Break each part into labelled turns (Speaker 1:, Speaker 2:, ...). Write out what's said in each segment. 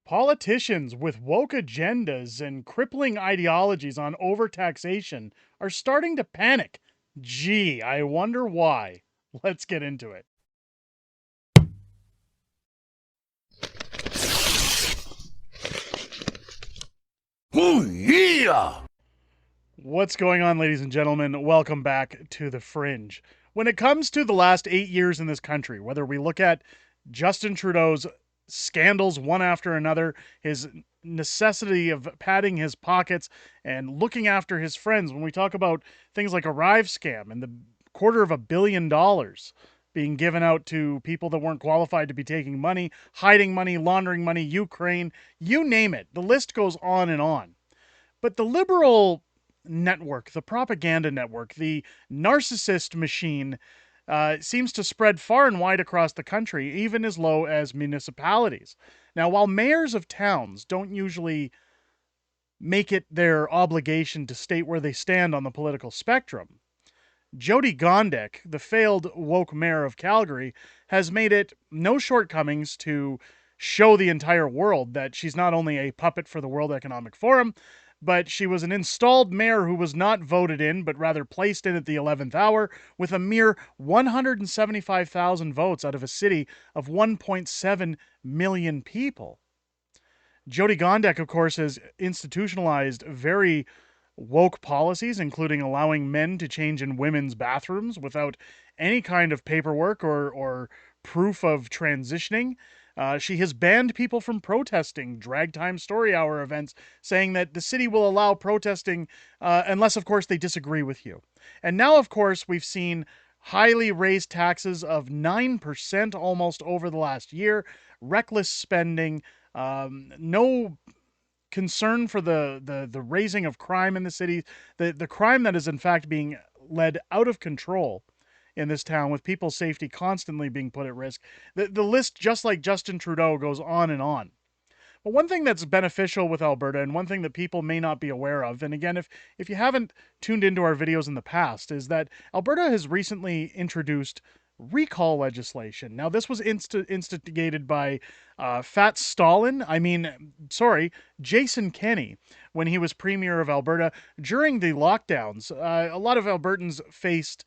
Speaker 1: Politicians with woke agendas and crippling ideologies on overtaxation are starting to panic. Gee, I wonder why. Let's get into it.
Speaker 2: Oh, yeah!
Speaker 1: What's going on, ladies and gentlemen? Welcome back to The Fringe. When it comes to the last 8 years in this country, whether we look at Justin Trudeau's scandals one after another, his necessity of padding his pockets and looking after his friends, when we talk about things like Arrive scam and the $250 million being given out to people that weren't qualified to be taking money, hiding money, laundering money, Ukraine, you name it. The list goes on and on. But the liberal network, the propaganda network, the narcissist machine seems to spread far and wide across the country, even as low as municipalities. Now, while mayors of towns don't usually make it their obligation to state where they stand on the political spectrum, Jyoti Gondek, the failed woke mayor of Calgary, has made it no shortcomings to show the entire world that she's not only a puppet for the World Economic Forum, but she was an installed mayor who was not voted in, but rather placed in at the 11th hour with a mere 175,000 votes out of a city of 1.7 million people. Jyoti Gondek, of course, has institutionalized very woke policies, including allowing men to change in women's bathrooms without any kind of paperwork or proof of transitioning. She has banned people from protesting drag time story hour events, saying that the city will allow protesting unless, of course, they disagree with you. And now, of course, we've seen highly raised taxes of 9% almost over the last year, reckless spending, no concern for the raising of crime in the city, the crime that is in fact being led out of control in this town, with people's safety constantly being put at risk. The list, just like Justin Trudeau, goes on and on. But one thing that's beneficial with Alberta, and one thing that people may not be aware of, and again, if you haven't tuned into our videos in the past, is that Alberta has recently introduced recall legislation. Now, this was instigated by Jason Kenney, when he was Premier of Alberta during the lockdowns. A lot of Albertans faced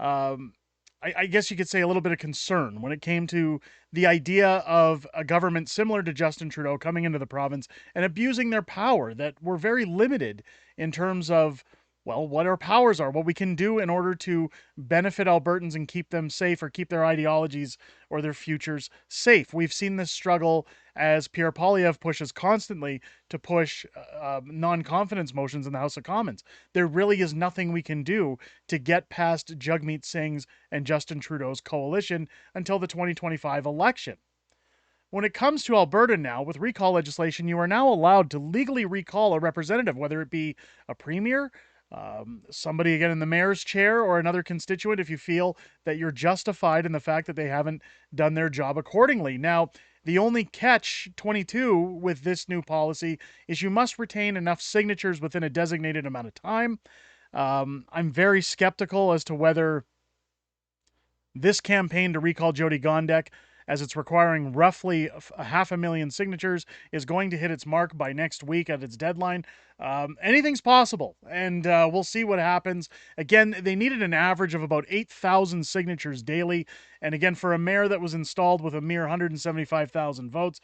Speaker 1: I guess you could say a little bit of concern when it came to the idea of a government similar to Justin Trudeau coming into the province and abusing their power, that were very limited in terms of, well, what our powers are, what we can do in order to benefit Albertans and keep them safe, or keep their ideologies or their futures safe. We've seen this struggle as Pierre Poilievre pushes constantly to push non-confidence motions in the House of Commons. There really is nothing we can do to get past Jagmeet Singh's and Justin Trudeau's coalition until the 2025 election. When it comes to Alberta now, with recall legislation, you are now allowed to legally recall a representative, whether it be a premier, somebody again in the mayor's chair, or another constituent, if you feel that you're justified in the fact that they haven't done their job accordingly. Now, the only catch 22 with this new policy is you must retain enough signatures within a designated amount of time. I'm very skeptical as to whether this campaign to recall Jyoti Gondek, as it's requiring roughly 500,000 signatures, is going to hit its mark by next week at its deadline. Anything's possible, and we'll see what happens. Again, they needed an average of about 8,000 signatures daily, and again, for a mayor that was installed with a mere 175,000 votes,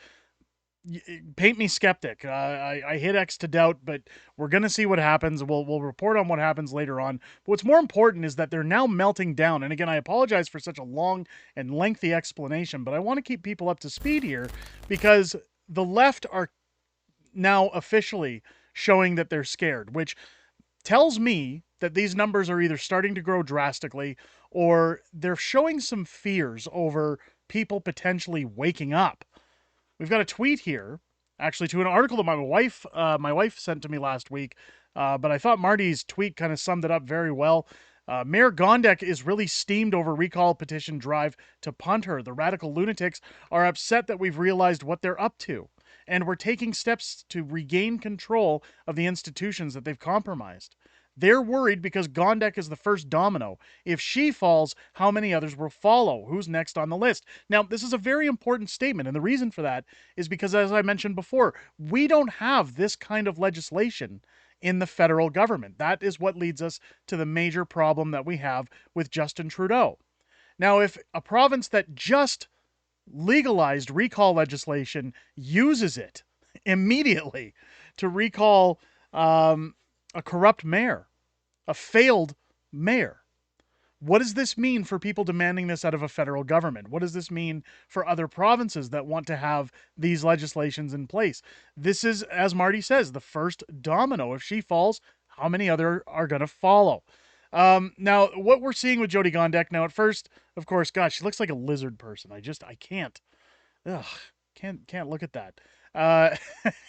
Speaker 1: paint me skeptic. I hit X to doubt, but we're going to see what happens. We'll report on what happens later on. But what's more important is that they're now melting down. And again, I apologize for such a long and lengthy explanation, but I want to keep people up to speed here, because the left are now officially showing that they're scared, which tells me that these numbers are either starting to grow drastically, or they're showing some fears over people potentially waking up. We've got a tweet here, actually, to an article that my wife sent to me last week, but I thought Marty's tweet kind of summed it up very well. Mayor Gondek is really steamed over recall petition drive to punt her. The radical lunatics are upset that we've realized what they're up to, and we're taking steps to regain control of the institutions that they've compromised. They're worried because Gondek is the first domino. If she falls, how many others will follow? Who's next on the list? Now, this is a very important statement, and the reason for that is because, as I mentioned before, we don't have this kind of legislation in the federal government. That is what leads us to the major problem that we have with Justin Trudeau. Now, if a province that just legalized recall legislation uses it immediately to recall a corrupt mayor, a failed mayor, what does this mean for people demanding this out of a federal government? What does this mean for other provinces that want to have these legislations in place? This is, as Marty says, the first domino. If she falls, how many other are going to follow? Now, what we're seeing with Jyoti Gondek now, at first, of course, gosh, she looks like a lizard person. I can't. Ugh, can't look at that. Uh,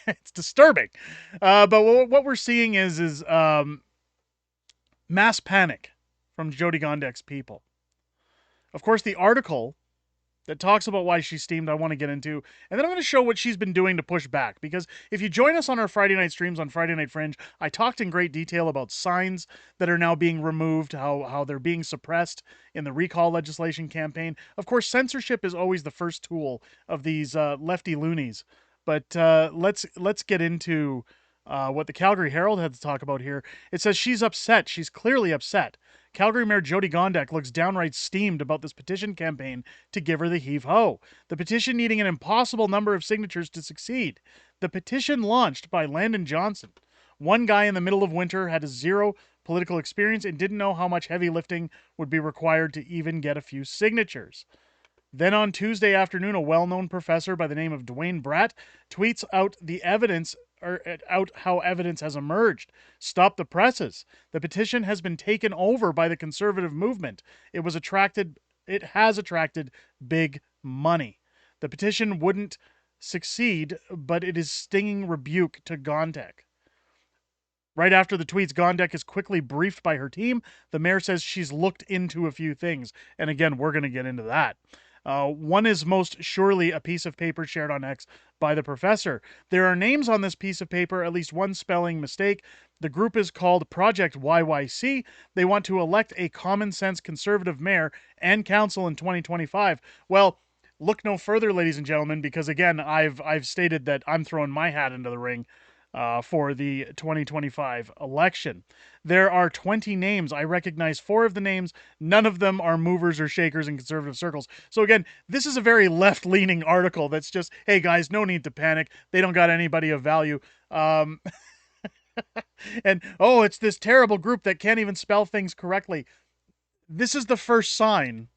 Speaker 1: it's disturbing. But what we're seeing is mass panic from Jyoti Gondek's people. Of course, the article that talks about why she's steamed, I want to get into. And then I'm going to show what she's been doing to push back. Because if you join us on our Friday night streams on Friday Night Fringe, I talked in great detail about signs that are now being removed, how they're being suppressed in the recall legislation campaign. Of course, censorship is always the first tool of these lefty loonies. But let's get into what the Calgary Herald had to talk about here. It says she's upset. She's clearly upset. Calgary Mayor Jyoti Gondek looks downright steamed about this petition campaign to give her the heave-ho. The petition needing an impossible number of signatures to succeed. The petition launched by Landon Johnson. One guy in the middle of winter had a zero political experience and didn't know how much heavy lifting would be required to even get a few signatures. Then on Tuesday afternoon, a well-known professor by the name of Dwayne Bratt tweets out the evidence out how evidence has emerged. Stop the presses. The petition has been taken over by the conservative movement. It has attracted big money. The petition wouldn't succeed, but it is stinging rebuke to Gondek. Right after the tweets, Gondek is quickly briefed by her team. The mayor says she's looked into a few things. And again, we're going to get into that. One is most surely a piece of paper shared on X by the professor. There are names on this piece of paper, at least one spelling mistake. The group is called Project YYC. They want to elect a common sense conservative mayor and council in 2025. Well, look no further, ladies and gentlemen, because again, I've stated that I'm throwing my hat into the ring for the 2025 election. There are 20 names. I recognize 4 of the names. None of them are movers or shakers in conservative circles. So again, this is a very left-leaning article that's just, hey guys, no need to panic. They don't got anybody of value. And, oh, it's this terrible group that can't even spell things correctly. This is the first sign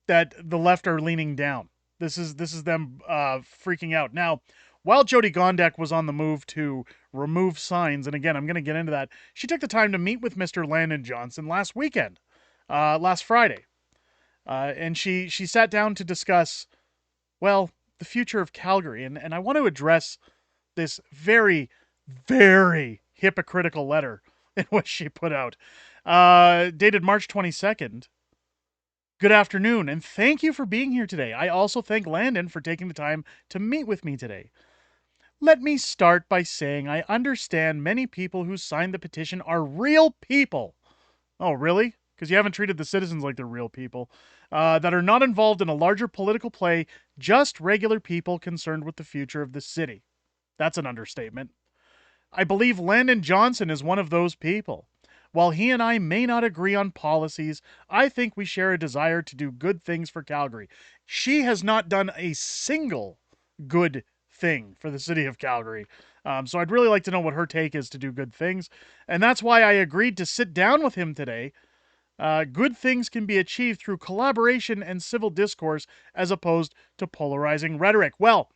Speaker 1: that the left are leaning down. This is them freaking out. Now, while Jyoti Gondek was on the move to remove signs, and again, I'm going to get into that, she took the time to meet with Mr. Landon Johnson last weekend, last Friday. And she sat down to discuss, well, the future of Calgary. And I want to address this very, very hypocritical letter in which she put out, dated March 22nd. Good afternoon, and thank you for being here today. I also thank Landon for taking the time to meet with me today. Let me start by saying I understand many people who signed the petition are real people. Oh, really? Because you haven't treated the citizens like they're real people. That are not involved in a larger political play, just regular people concerned with the future of the city. That's an understatement. I believe Landon Johnson is one of those people. While he and I may not agree on policies, I think we share a desire to do good things for Calgary. She has not done a single good thing for the city of Calgary. So I'd really like to know what her take is to do good things. And that's why I agreed to sit down with him today. Good things can be achieved through collaboration and civil discourse as opposed to polarizing rhetoric. Well,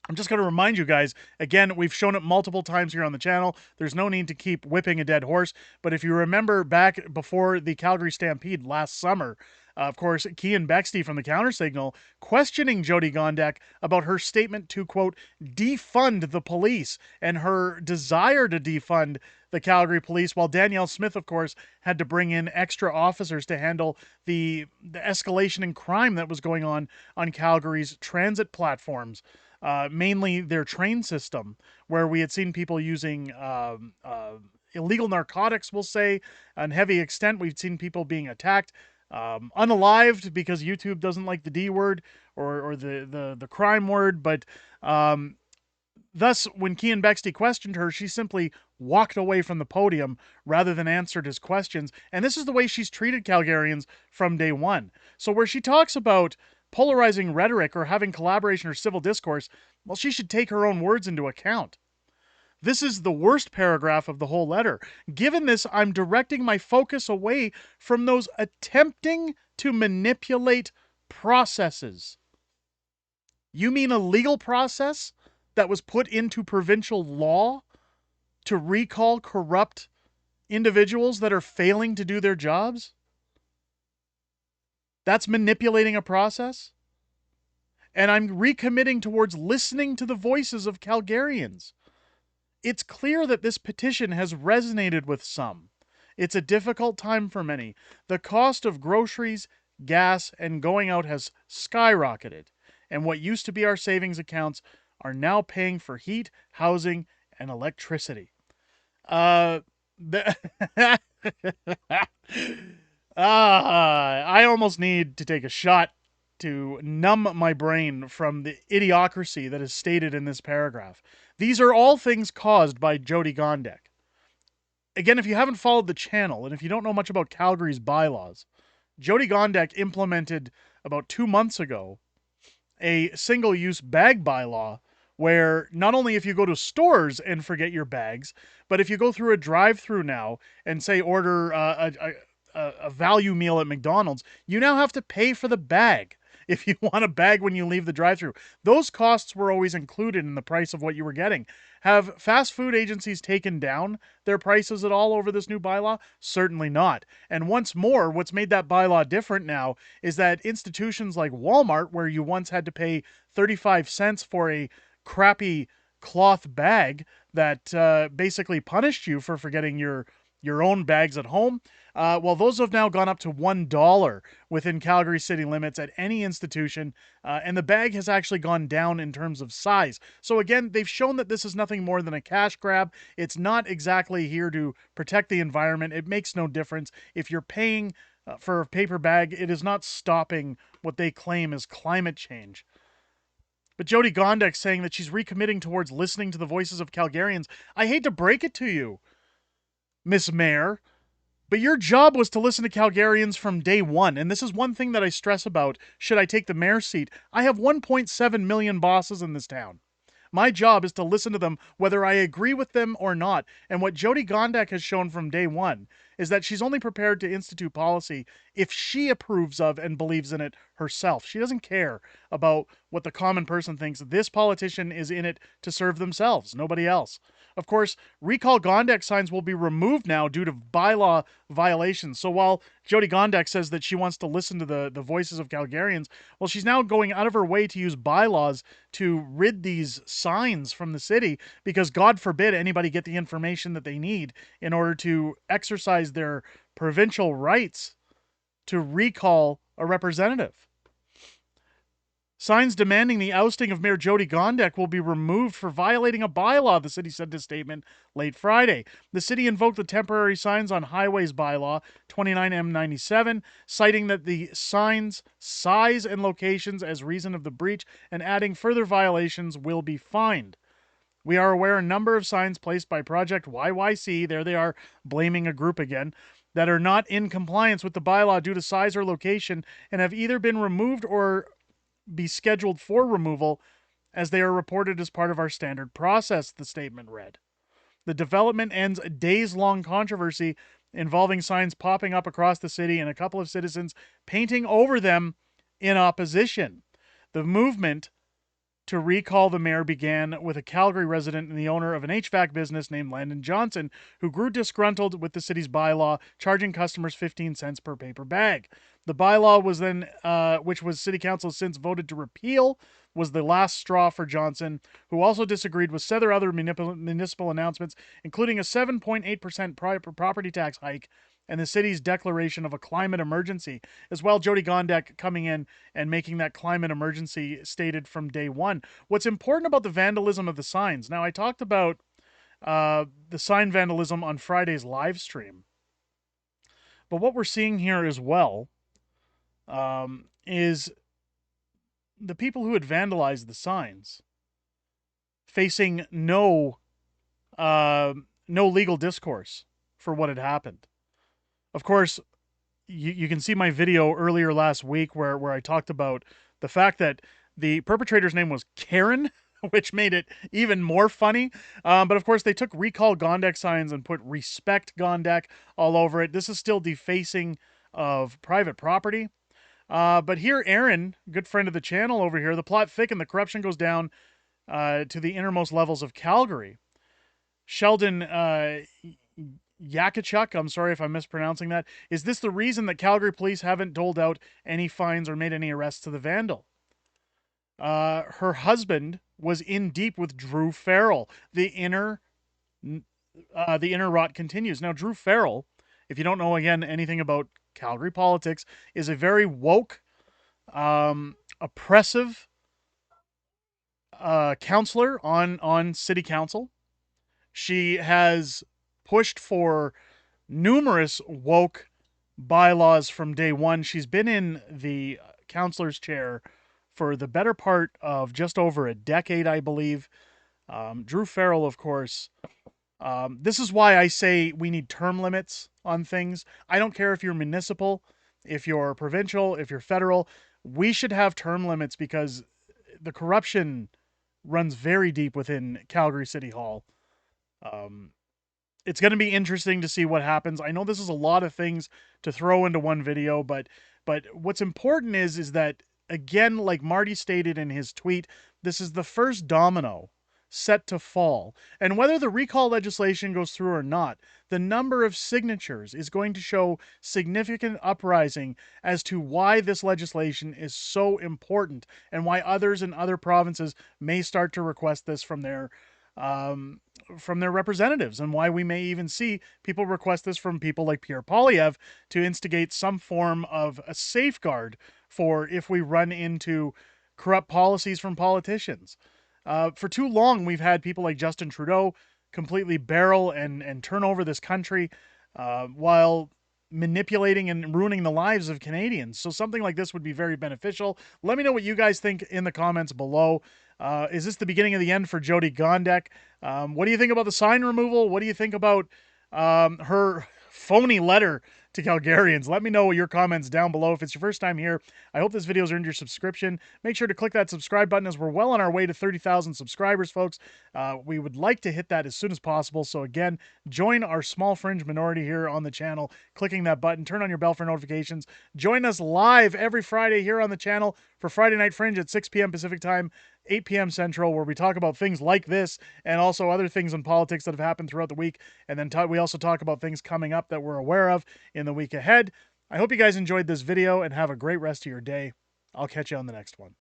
Speaker 1: I'm just going to remind you guys, again, we've shown it multiple times here on the channel. There's no need to keep whipping a dead horse. But if you remember back before the Calgary Stampede last summer, of course, Cian Bexty from the Countersignal questioning Jyoti Gondek about her statement to, quote, defund the police and her desire to defund the Calgary police, while Danielle Smith, of course, had to bring in extra officers to handle the escalation in crime that was going on Calgary's transit platforms. Mainly their train system, where we had seen people using illegal narcotics, we'll say, on heavy extent. We've seen people being attacked, unalived because YouTube doesn't like the D word or the crime word. But thus, when Cian Bexley questioned her, she simply walked away from the podium rather than answered his questions. And this is the way she's treated Calgarians from day one. So where she talks about polarizing rhetoric or having collaboration or civil discourse, well, she should take her own words into account. This is the worst paragraph of the whole letter. Given this, I'm directing my focus away from those attempting to manipulate processes. You mean a legal process that was put into provincial law to recall corrupt individuals that are failing to do their jobs? That's manipulating a process? And I'm recommitting towards listening to the voices of Calgarians. It's clear that this petition has resonated with some. It's a difficult time for many. The cost of groceries, gas, and going out has skyrocketed, and what used to be our savings accounts are now paying for heat, housing, and electricity. I almost need to take a shot to numb my brain from the idiocracy that is stated in this paragraph. These are all things caused by Jyoti Gondek. Again, if you haven't followed the channel, and if you don't know much about Calgary's bylaws, Jyoti Gondek implemented about 2 months ago a single-use bag bylaw where not only if you go to stores and forget your bags, but if you go through a drive-through now and say order a value meal at McDonald's, you now have to pay for the bag if you want a bag when you leave the drive-through. Those costs were always included in the price of what you were getting. Have fast food agencies taken down their prices at all over this new bylaw? Certainly not. And once more, what's made that bylaw different now is that institutions like Walmart, where you once had to pay 35 cents for a crappy cloth bag that basically punished you for forgetting your own bags at home, well, those have now gone up to $1 within Calgary city limits at any institution, and the bag has actually gone down in terms of size. So again, they've shown that this is nothing more than a cash grab. It's not exactly here to protect the environment. It makes no difference. If you're paying for a paper bag, it is not stopping what they claim is climate change. But Jyoti Gondek saying that she's recommitting towards listening to the voices of Calgarians. I hate to break it to you, Miss Mayor, but your job was to listen to Calgarians from day one. And this is one thing that I stress about should I take the mayor's seat. I have 1.7 million bosses in this town. My job is to listen to them whether I agree with them or not. And what Jyoti Gondek has shown from day one is that she's only prepared to institute policy if she approves of and believes in it herself. She doesn't care about what the common person thinks. This politician is in it to serve themselves, nobody else. Of course, recall Gondek signs will be removed now due to bylaw violations. So while Jyoti Gondek says that she wants to listen to the voices of Calgarians, well, she's now going out of her way to use bylaws to rid these signs from the city because, God forbid, anybody get the information that they need in order to exercise their provincial rights to recall a representative. Signs demanding the ousting of Mayor Jyoti Gondek will be removed for violating a bylaw, the city said in a statement late Friday. The city invoked the temporary signs on highways bylaw 29M97, citing that the signs' size and locations as reason of the breach and adding further violations will be fined. We are aware a number of signs placed by Project YYC, there they are, blaming a group again, that are not in compliance with the bylaw due to size or location and have either been removed or be scheduled for removal as they are reported as part of our standard process, the statement read. The development ends a days-long controversy involving signs popping up across the city and a couple of citizens painting over them in opposition. The movement to recall the mayor began with a Calgary resident and the owner of an HVAC business named Landon Johnson, who grew disgruntled with the city's bylaw, charging customers 15 cents per paper bag. The bylaw was then, which was City Council since voted to repeal, was the last straw for Johnson, who also disagreed with several other municipal announcements, including a 7.8% property tax hike and the city's declaration of a climate emergency. As well, Jyoti Gondek coming in and making that climate emergency stated from day one. What's important about the vandalism of the signs, now I talked about the sign vandalism on Friday's live stream. But what we're seeing here as well is the people who had vandalized the signs facing no legal discourse for what had happened. Of course, you can see my video earlier last week where I talked about the fact that the perpetrator's name was Karen, which made it even more funny. But of course, they took recall Gondek signs and put respect Gondek all over it. This is still defacing of private property. But here, Aaron, good friend of the channel over here, the plot thickened, the corruption goes down to the innermost levels of Calgary. Sheldon Yakachuk, I'm sorry if I'm mispronouncing that. Is this the reason that Calgary police haven't doled out any fines or made any arrests to the vandal? Her husband was in deep with Drew Farrell. The inner rot continues. Now, Drew Farrell, if you don't know again anything about Calgary politics, is a very woke, oppressive counselor on city council. She has pushed for numerous woke bylaws from day one. She's been in the counselor's chair for the better part of just over a decade, I believe. Drew Farrell, of course. This is why I say we need term limits on things. I don't care if you're municipal, if you're provincial, if you're federal. We should have term limits because the corruption runs very deep within Calgary City Hall. It's going to be interesting to see what happens. I know this is a lot of things to throw into one video, but what's important is that, again, like Marty stated in his tweet, this is the first domino set to fall. And whether the recall legislation goes through or not, the number of signatures is going to show significant uprising as to why this legislation is so important and why others in other provinces may start to request this from their representatives, and why we may even see people request this from people like Pierre Poilievre to instigate some form of a safeguard for if we run into corrupt policies from politicians. For too long, we've had people like Justin Trudeau completely barrel and turn over this country while manipulating and ruining the lives of Canadians. So something like this would be very beneficial. Let me know what you guys think in the comments below. Is this the beginning of the end for Jyoti Gondek? What do you think about the sign removal? What do you think about her phony letter to Calgarians? Let me know your comments down below. If it's your first time here, I hope this video's earned your subscription. Make sure to click that subscribe button as we're well on our way to 30,000 subscribers, folks. We would like to hit that as soon as possible. So again, join our small fringe minority here on the channel, clicking that button, turn on your bell for notifications. Join us live every Friday here on the channel for Friday Night Fringe at 6 p.m. Pacific Time, 8 p.m. Central, where we talk about things like this and also other things in politics that have happened throughout the week. And then we also talk about things coming up that we're aware of in the week ahead. I hope you guys enjoyed this video and have a great rest of your day. I'll catch you on the next one.